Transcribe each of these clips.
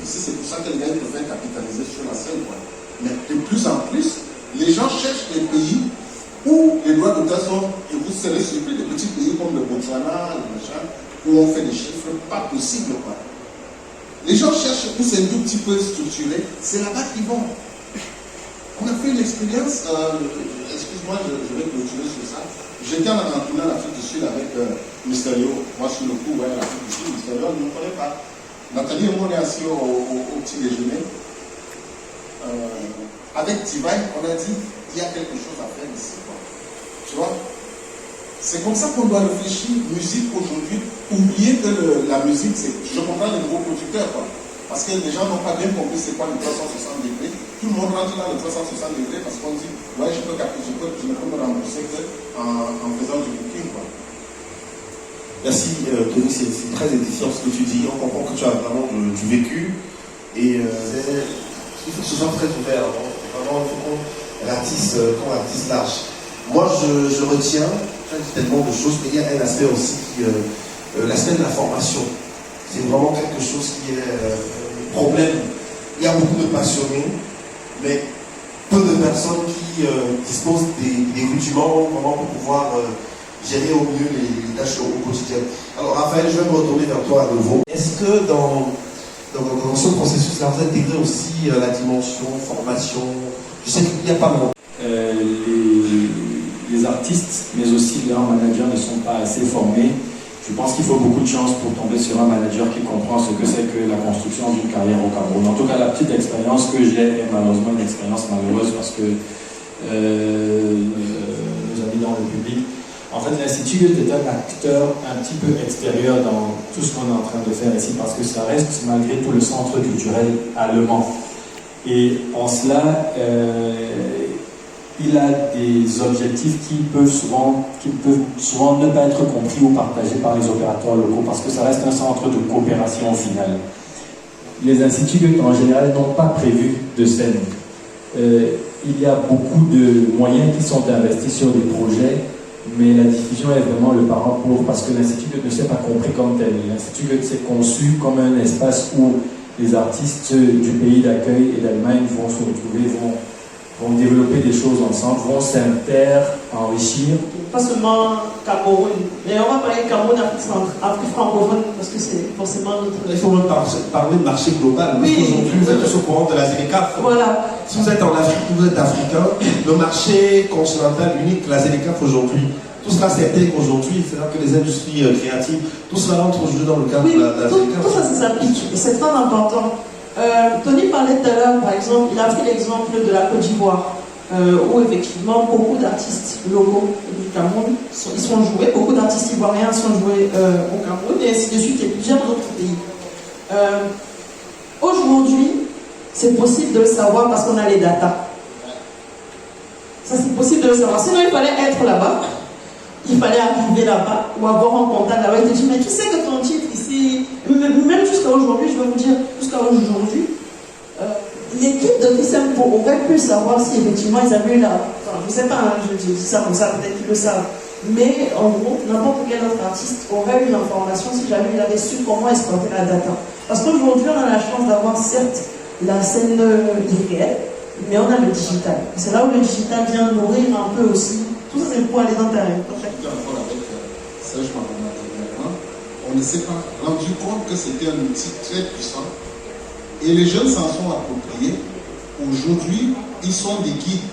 ici, c'est pour ça que les gars préfèrent capitaliser sur la scène. Quoi. Mais de plus en plus, les gens cherchent des pays où les droits d'auteur sont, et vous serez surpris, des petits pays comme le Botswana, le machin, où on fait des chiffres pas possibles. Quoi. Les gens cherchent où c'est un tout petit peu structuré, c'est là-bas qu'ils vont. On a fait une expérience, excuse-moi, je vais clôturer sur ça. J'étais en Afrique du Sud avec Mysterio, moi sur le coup, ouais, l'Afrique du Sud, Mysterio, je ne connais pas. Nathalie et moi, on est assis au petit déjeuner. Avec Divine, on a dit, il y a quelque chose à faire ici. Quoi. Tu vois? C'est comme ça qu'on doit réfléchir. Musique aujourd'hui, oublier que la musique, c'est. Je comprends les nouveaux producteurs, quoi. Parce que les gens n'ont pas bien compris c'est quoi le 360 degrés. Tout le monde rentre dans le 360 degrés parce qu'on dit, ouais, je ne peux me rembourser qu'en faisant du booking, quoi. Merci, Tony, c'est très édifiant ce que tu dis. On comprend que tu as vraiment du vécu. Et il faut que ce soit très ouvert. Vraiment, il faut qu'on l'artiste lâche. Moi, je retiens tellement de choses, mais il y a un aspect aussi qui l'aspect de la formation. C'est vraiment quelque chose qui est problème. Il y a beaucoup de passionnés, mais peu de personnes qui disposent des rudiments vraiment pour pouvoir gérer au mieux les tâches au quotidien. Alors Raphaël, je vais me retourner vers toi à nouveau. Est-ce que dans ce processus-là, vous intégrez aussi la dimension formation? Je sais qu'il n'y a pas mal. Les artistes, mais aussi leurs managers ne sont pas assez formés. Je pense qu'il faut beaucoup de chance pour tomber sur un manager qui comprend ce que c'est que la construction d'une carrière au Cameroun. En tout cas, la petite expérience que j'ai est malheureusement une expérience malheureuse parce que nos amis dans le public, en fait, l'Institut est un acteur un petit peu extérieur dans tout ce qu'on est en train de faire ici parce que ça reste malgré tout le centre culturel allemand. Et en cela, il a des objectifs qui peuvent souvent ne pas être compris ou partagés par les opérateurs locaux parce que ça reste un centre de coopération au final. Les instituts en général n'ont pas prévu de scène. Il y a beaucoup de moyens qui sont investis sur des projets, mais la diffusion est vraiment le parent pauvre parce que l'Institut ne s'est pas compris comme tel. L'Institut s'est conçu comme un espace où les artistes du pays d'accueil et d'Allemagne vont se retrouver, vont développer des choses ensemble, vont s'inter-enrichir. Pas seulement Cameroun, mais on va parler Cameroun, Afrique francophone, parce que c'est forcément notre... Il faut parler de marché global. Oui. Aujourd'hui, vous êtes tous au courant de la ZLECAf. Voilà. Si vous êtes en Afrique, vous êtes africain, le marché continental unique, la ZLECAf aujourd'hui, tout cela s'intègre aujourd'hui, c'est-à-dire que les industries créatives, tout cela entre aujourd'hui dans le cadre de la ZLECAf. Tout ça s'applique, et c'est très important. Tony parlait tout à l'heure, par exemple, il a pris l'exemple de la Côte d'Ivoire, où effectivement beaucoup d'artistes locaux du Cameroun ils sont joués, beaucoup d'artistes ivoiriens sont joués au Cameroun, et ainsi de suite, et plusieurs autres pays. Aujourd'hui, c'est possible de le savoir parce qu'on a les datas. Ça, c'est possible de le savoir. Sinon, il fallait être là-bas, il fallait arriver là-bas, ou avoir un contact là-bas. Il te dit, mais tu sais que ton titre ici, même jusqu'à aujourd'hui, je vais vous dire, jusqu'à aujourd'hui, l'équipe de Dissempo aurait pu savoir si effectivement ils avaient eu la... Enfin, je ne sais pas, hein, je dis ça comme ça, peut-être qu'ils le savent. Mais en gros, n'importe quel autre artiste aurait eu l'information si jamais il avait su comment exploiter la data. Parce qu'aujourd'hui, on a la chance d'avoir certes la scène réelle, mais on a le digital. C'est là où le digital vient nourrir un peu aussi. Tout ça, c'est pour aller dans ta rêve. On ne s'est pas rendu compte que c'était un outil très puissant et les jeunes s'en sont appropriés. Aujourd'hui, ils sont des guides,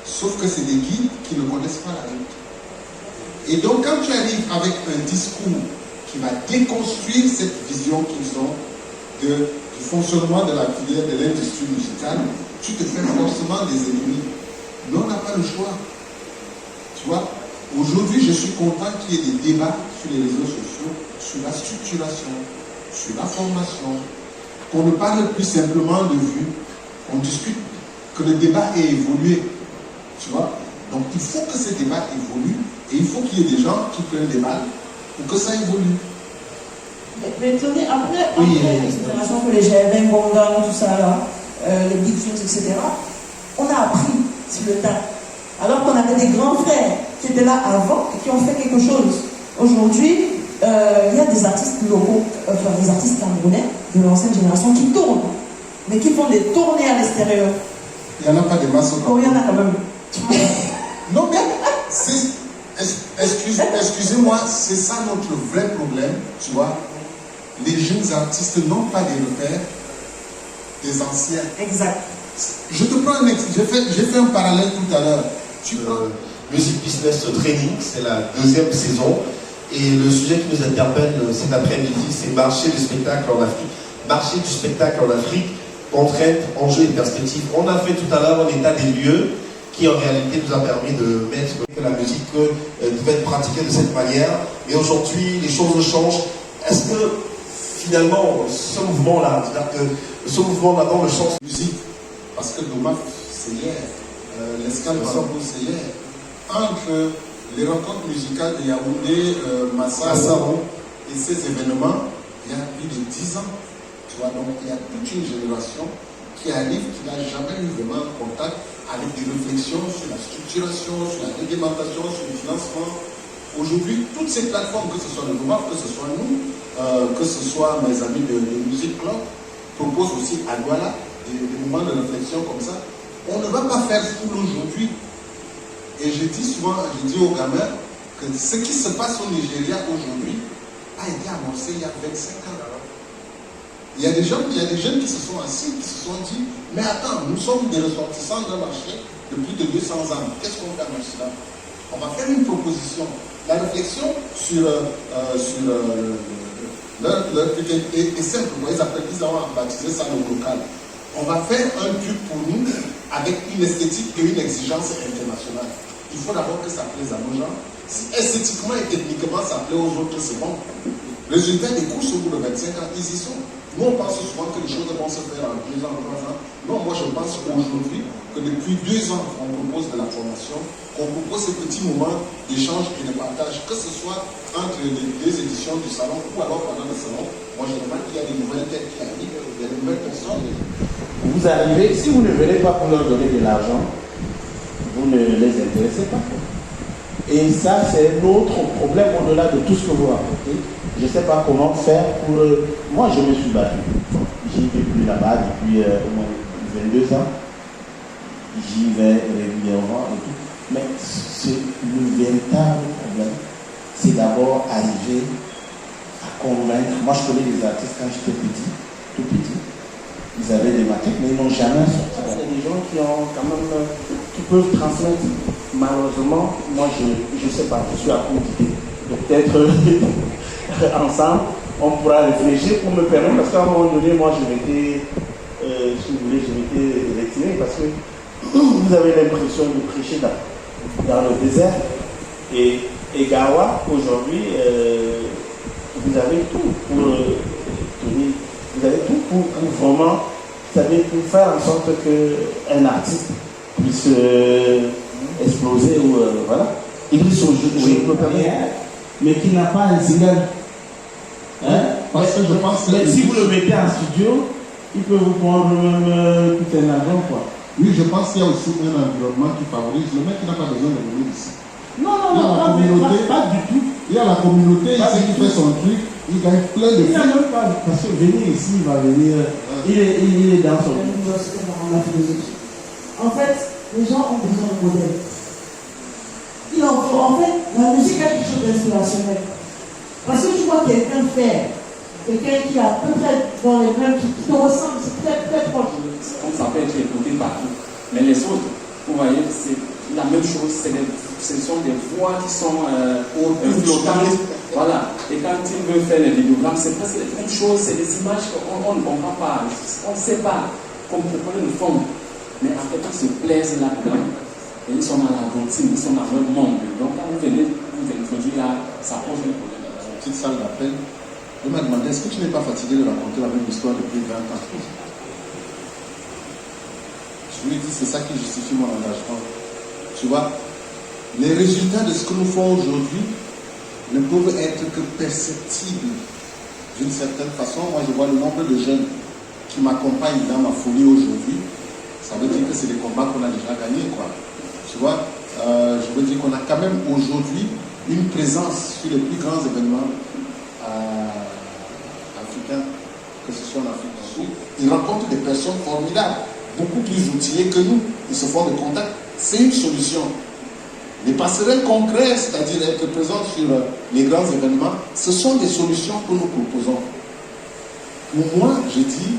sauf que c'est des guides qui ne connaissent pas la route. Et donc, quand tu arrives avec un discours qui va déconstruire cette vision qu'ils ont du fonctionnement de la filière de l'industrie musicale, tu te fais forcément des ennemis. Mais on n'a pas le choix. Tu vois, aujourd'hui, je suis content qu'il y ait des débats sur les réseaux sociaux, sur la structuration, sur la formation, qu'on ne parle plus simplement de vue, on discute, que le débat ait évolué. Tu vois, donc il faut que ce débat évolue et il faut qu'il y ait des gens qui prennent des balles pour que ça évolue. Mais tenez, après l'exploration que les GM, Gonga, tout ça là, les Big Films, etc., on a appris sur le tas. Alors qu'on avait des grands frères qui étaient là avant et qui ont fait quelque chose. Aujourd'hui, il y a des artistes locaux, enfin des artistes camerounais de l'ancienne génération qui tournent, mais qui font des tournées à l'extérieur. Il n'y en a pas de masse au Oh, il y en a quand même. Non, mais excusez-moi, c'est ça notre vrai problème, tu vois. Les jeunes artistes n'ont pas des repères des anciens. Exact. Je te prends un exemple, j'ai fait un parallèle tout à l'heure. Music Business Training, c'est la 2e saison. Et le sujet qui nous interpelle cet après-midi, c'est marché du spectacle en Afrique. Marché du spectacle en Afrique, contraintes, enjeux et perspectives. On a fait tout à l'heure un état des lieux qui en réalité nous a permis de mettre que la musique devait être pratiquée de cette manière. Et aujourd'hui, les choses changent. Est-ce que finalement, ce mouvement-là, c'est-à-dire que ce mouvement-là dans le sens musique, parce que Doma, c'est hier, l'escale Sambo, c'est hier, entre les rencontres musicales de Yaoundé, Massaro et ces événements, il y a plus de 10 ans. Tu vois, donc il y a toute une génération qui arrive, qui n'a jamais eu vraiment contact avec des réflexions sur la structuration, sur la réglementation, sur le financement. Aujourd'hui, toutes ces plateformes, que ce soit le Doma, que ce soit nous, que ce soit mes amis de Music Club, proposent aussi à Douala des moments de réflexion comme ça. On ne va pas faire tout aujourd'hui. Et je dis souvent, je dis aux gamins que ce qui se passe au Nigeria aujourd'hui a été amorcé il y a 25 ans. Il y a des jeunes qui se sont assis, qui se sont dit, mais attends, nous sommes des ressortissants d'un marché de plus de 200 ans. Qu'est-ce qu'on fait à marché là? On va faire une proposition. La réflexion sur leur truc est simple. Ils ont baptisé ça le local. On va faire un truc pour nous avec une esthétique et une exigence internationale. Il faut d'abord que ça plaise à nos gens. Si esthétiquement et techniquement ça plaît aux autres, c'est bon. Résultat des courses au bout de 25 ans, ils y sont. Nous, on pense souvent que les choses vont se faire en 2 ans, 3 ans. Non, moi je pense aujourd'hui que depuis 2 ans, on propose de la formation, qu'on propose ces petits moments d'échange et de partage, que ce soit entre les 2 éditions du salon ou alors pendant le salon. Moi je remarque qu'il y a des nouvelles têtes qui arrivent, il y a des nouvelles personnes. Vous arrivez, si vous ne venez pas pour leur donner de l'argent, vous ne les intéressez pas. Et ça, c'est notre problème au-delà de tout ce que vous racontez. Je ne sais pas comment faire pour... Moi, je me suis battu. J'y vais plus là-bas depuis au moins 22 ans. J'y vais régulièrement et tout. Mais le véritable problème, c'est d'abord arriver à convaincre. Moi, je connais des artistes quand j'étais petit, tout petit. Ils avaient des maquettes, mais ils n'ont jamais sorti. C'est des gens qui ont quand même, qui peuvent transmettre. Malheureusement, moi je ne sais pas, je suis à court d'idées. Peut-être ensemble, on pourra réfléchir pour me permettre, parce qu'à un moment donné, moi je m'étais, si vous voulez, je m'étais retiré, parce que vous avez l'impression de prêcher dans le désert. Et Gawa, aujourd'hui, vous avez tout pour tenir. Vous avez tout pour vraiment, vous savez, pour faire en sorte qu'un artiste puisse exploser ou voilà. Idriss Ojo, mais qui n'a pas un single. Hein? Parce que je pense que mais si vous le mettez en studio, il peut vous prendre même tout un argent, quoi. Oui, je pense qu'il y a aussi un environnement qui favorise. Le mec qui n'a pas besoin de venir ici. Non, pas du tout. Il y a la communauté ici qui fait son truc. Il gagne plein de Il n'a même pas, parce que venir ici, il va venir, il est dans son... La philosophie. En fait, les gens ont besoin de modèles. En fait, la musique a quelque chose d'inspirationnel. Parce que tu vois quelqu'un faire, quelqu'un qui est à peu près dans les mêmes, qui te ressemble, c'est très proche. Ça peut être écouté partout. Mais les autres, vous voyez, c'est la même chose. Ce sont des voix qui sont flottantes. Voilà. Et quand il veut faire les vidéogrammes, c'est presque la même chose. C'est des images qu'on ne comprend pas. On ne sait pas comment proposer une forme. Mais en fait, ils se plaisent là-dedans. Et ils sont dans la routine, ils sont dans leur monde. Donc quand vous venez vous introduire là, ça pose un problème. Dans une petite salle d'appel, je m'a demandé, est-ce que tu n'es pas fatigué de raconter la même histoire depuis 20 ans? Je lui ai dit, c'est ça qui justifie mon engagement. Tu vois, les résultats de ce que nous faisons aujourd'hui ne peuvent être que perceptibles d'une certaine façon. Moi, je vois le nombre de jeunes qui m'accompagnent dans ma folie aujourd'hui. Ça veut dire que c'est des combats qu'on a déjà gagnés, quoi. Tu vois, je veux dire qu'on a quand même aujourd'hui une présence sur les plus grands événements africains, que ce soit en Afrique du Sud, ils rencontrent des personnes formidables, beaucoup plus outillées que nous. Ils se font des contacts. C'est une solution. Les passerelles concrètes, c'est-à-dire être présents sur les grands événements, ce sont des solutions que nous proposons. Pour moi, je dis,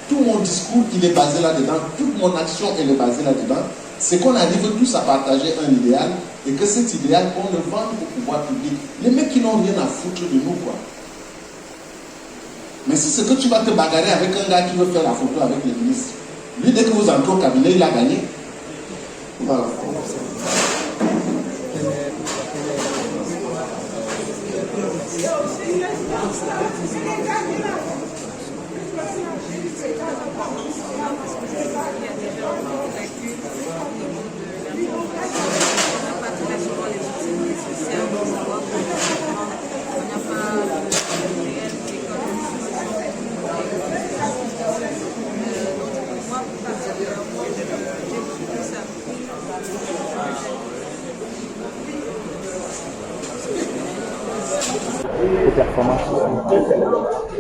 tout mon discours, il est basé là-dedans, toute mon action, elle est basée là-dedans. C'est qu'on arrive tous à partager un idéal et que cet idéal, on le vend au pouvoir public. Les mecs qui n'ont rien à foutre de nous, quoi. Mais si c'est que tu vas te bagarrer avec un gars qui veut faire la photo avec les ministres, lui, dès que vous entrez au cabinet, il a gagné. Voilà.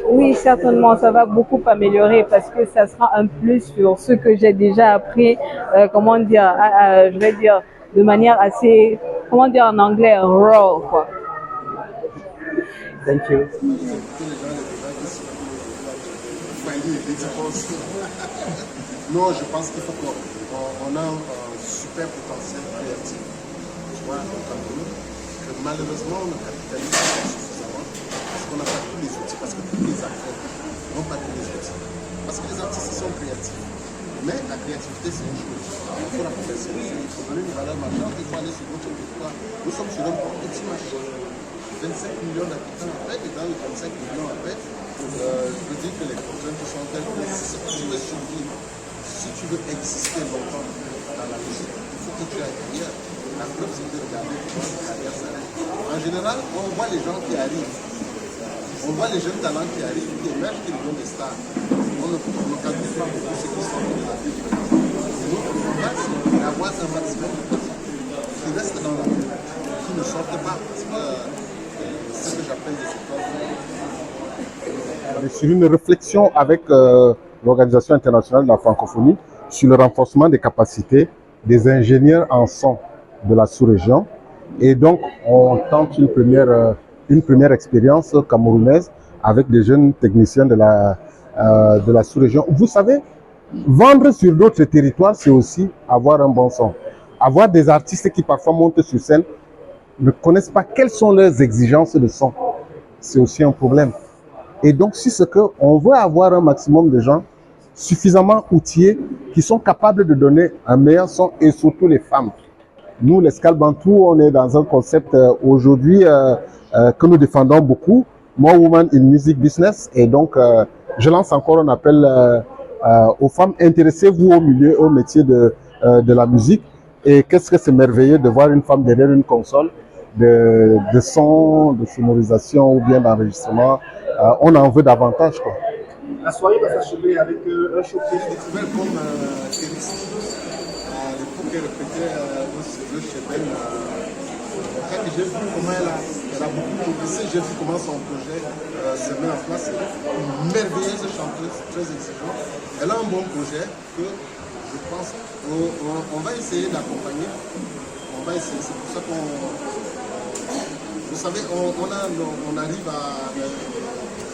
Oui, certainement, ça va beaucoup améliorer parce que ça sera un plus sur ce que j'ai déjà appris, comment dire, je vais dire de manière assez, comment dire en anglais, raw, quoi. Thank you. Non, je pense qu'il faut qu'on a un super potentiel créatif, tu vois, au Cameroun, que malheureusement on ne capitalise pas suffisamment, parce qu'on n'a pas tous les outils, parce que tous les acteurs n'ont pas tous les outils. Parce que les artistes sont créatifs. Mais la créativité, c'est une chose. Il faut la professionnaliser, il faut donner une valeur marchande, il faut aller sur notre territoire. Nous sommes sur un petit marché. 25 millions d'habitants après, et dans les 25 millions après, je peux dire que les contraintes sont telles que si tu veux survivre, si tu veux exister longtemps dans la musique, il faut que tu ailles ailleurs. La preuve, c'est de regarder comment les carrières s'arrêtent. En général, on voit les gens qui arrivent. On voit les jeunes talents qui arrivent, qui émergent, qui deviennent des stars. On ne calcule pas beaucoup ce qui sont de la vie. Et notre combat, c'est d'avoir un maximum de personnes qui restent dans la vie, qui ne sortent pas. Parce que c'est ce que j'appelle des écoles. Sur une réflexion avec l'Organisation internationale de la francophonie sur le renforcement des capacités des ingénieurs en son de la sous-région. Et donc, on tente une première expérience camerounaise avec des jeunes techniciens de la sous-région. Vous savez, vendre sur d'autres territoires, c'est aussi avoir un bon son. Avoir des artistes qui parfois montent sur scène ne connaissent pas quelles sont leurs exigences de son. C'est aussi un problème. Et donc, si c'est qu'on veut avoir un maximum de gens suffisamment outillés qui sont capables de donner un meilleur son, et surtout les femmes. Nous, les Skalbantou, on est dans un concept aujourd'hui que nous défendons beaucoup, More Women in Music Business. Et donc, je lance encore un appel aux femmes, intéressez-vous au métier de la musique. Et qu'est-ce que c'est merveilleux de voir une femme derrière une console de son, de sonorisation ou bien d'enregistrement. On en veut davantage, quoi. La soirée va s'achever avec un show qui est découvert comme Kéris. L'époque est répétée au chez Ben. Quand j'ai vu comment elle a beaucoup progressé, j'ai vu comment son projet se met en place. Une merveilleuse chanteuse, très exigeante. Elle a un bon projet que je pense qu'on va essayer d'accompagner. On va essayer, c'est pour ça qu'on... Vous savez, on arrive à...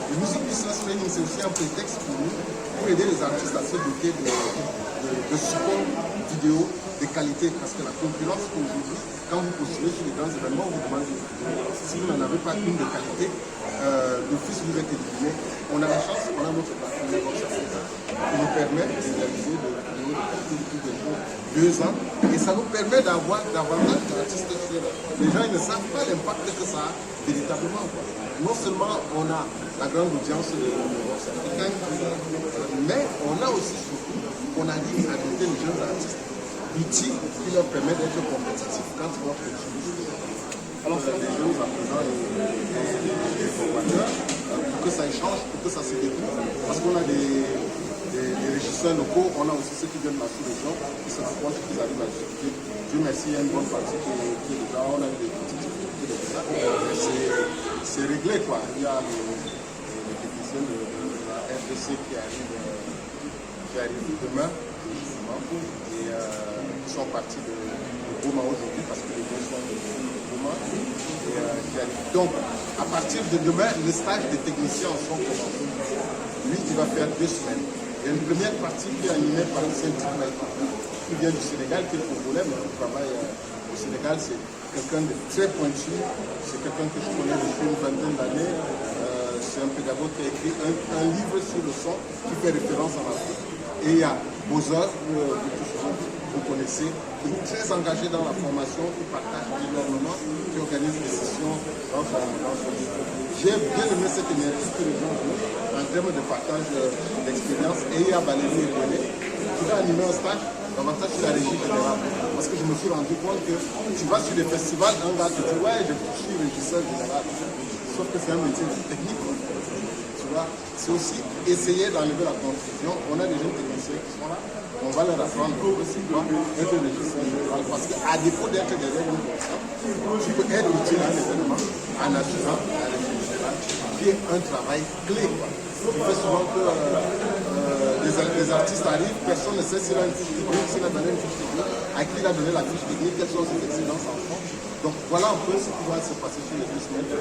Le Music Business Training, c'est aussi un prétexte pour nous, pour aider les artistes à se doter de support vidéo de qualité. Parce que la concurrence aujourd'hui, quand vous postulez sur les grands événements, on vous demande une vidéo. Si vous n'en avez pas une de qualité, d'office vous êtes éliminé. On a la chance, on a notre partenaire qui nous permet de réaliser des vidéos de qualité depuis déjà 2 ans. Et ça nous permet d'avoir davantage d'artistes sur. Les gens ils ne savent pas l'impact que ça a véritablement. Non seulement on a la grande audience de africains, mais on a aussi surtout qu'on arrive à doter les jeunes artistes d'outils qui leur permettent d'être compétitifs quand ils vont produire. Alors c'est des jeunes apprenants et formateurs pour que ça échange, pour que ça se découvre. Parce qu'on a des régisseurs locaux, on a aussi ceux qui viennent de la sous-région, qui se rapprochent, qui arrivent à discuter. Dieu merci, il y a une bonne partie qui est là, on a eu des petites difficultés de ça. C'est réglé quoi, il y a les techniciens de dossiers qui arrivent demain, justement, et qui sont partis de Goma aujourd'hui parce que les deux sont de Goma. Donc, à partir de demain, le stage des techniciens sont commencés. Lui, il va faire 2 semaines. Il y a une première partie qui est animée par Saint-Tite qui vient du Sénégal, qui est congolais, mais qui travaille au Sénégal. C'est quelqu'un de très pointu. C'est quelqu'un que je connais depuis une vingtaine d'années. C'est un pédagogue qui a écrit un livre sur le son qui fait référence en Afrique. Et il y a Bozar, vous connaissez, qui est très engagé dans la formation, qui partage énormément, qui organise des sessions dans son livre. J'ai bien aimé cette énergie que les gens ont en termes de partage d'expérience. Et il y a Valérie Eboué qui va animer un stage davantage sur la régie générale. Parce que je me suis rendu compte que tu vas sur des festivals, un gars te dit ouais, je suis régisseur général. Sauf que c'est un métier technique. Tu vois, c'est aussi essayer d'enlever la confusion. On a des jeunes techniciens qui sont là. On va leur apprendre c'est quoi être régisseur général. Parce qu'à défaut d'être derrière une conscience, tu peux être utile à un événement en assurant la régie générale, qui est un travail clé. Il fait souvent que les artistes arrivent, personne ne sait s'il a une fiche technique, s'il a donné une fiche technique, à qui il a donné la fiche technique, quelles sont ses exigences en fond. Donc voilà un peu ce qui va se passer sur les 2 semaines.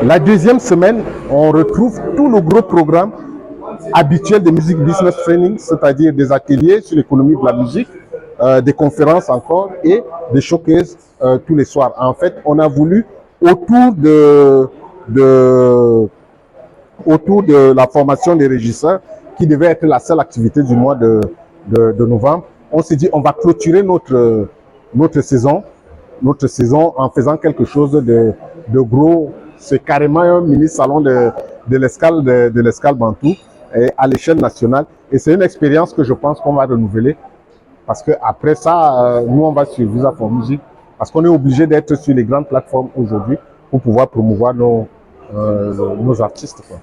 La deuxième semaine, on retrouve tout le gros programme habituel de Music Business Training, c'est-à-dire des ateliers sur l'économie de la musique, des conférences encore et des showcases tous les soirs. En fait, on a voulu, autour de la formation des régisseurs, qui devait être la seule activité du mois de novembre, on s'est dit on va clôturer notre saison en faisant quelque chose de gros. C'est carrément un mini salon de l'escale Bantou à l'échelle nationale. Et c'est une expérience que je pense qu'on va renouveler. Parce que après ça, nous on va sur Visa for Music. Parce qu'on est obligé d'être sur les grandes plateformes aujourd'hui pour pouvoir promouvoir nos artistes, quoi.